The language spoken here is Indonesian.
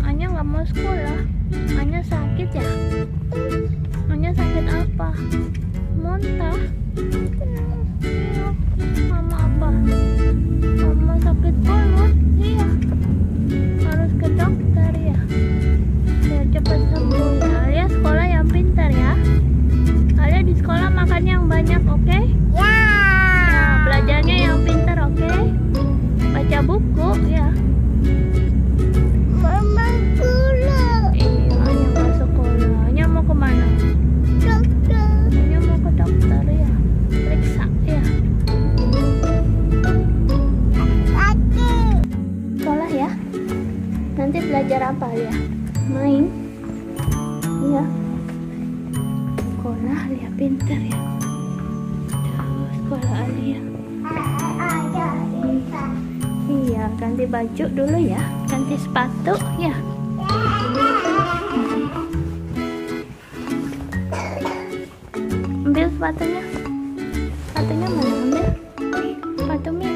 Anya nggak mau sekolah. Anya sakit ya? Anya sakit apa? Muntah? Iya. Mama apa? Mama sakit mulut? Iya. Harus ke dokter ya. Biar cepat sembuh ya. Alia sekolah yang pintar ya. Alia di sekolah makan yang banyak, oke? Ya. Ya, belajarnya yang pintar, oke? Baca buku ya. Mama sekolah. Iya, Anya nggak sekolah. Anya mau kemana? Dokter. Anya mau ke dokter ya. Periksa ya. Lagi. Sekolah ya. Nanti belajar apa ya? Main? Iya. Sekolah Alia pintar ya. Tuh, sekolah Alia. Ada kita. Iya, ganti baju dulu ya. Ganti sepatu ya. Ambil sepatunya. Sepatunya mana? Ambil. Sepatu Mi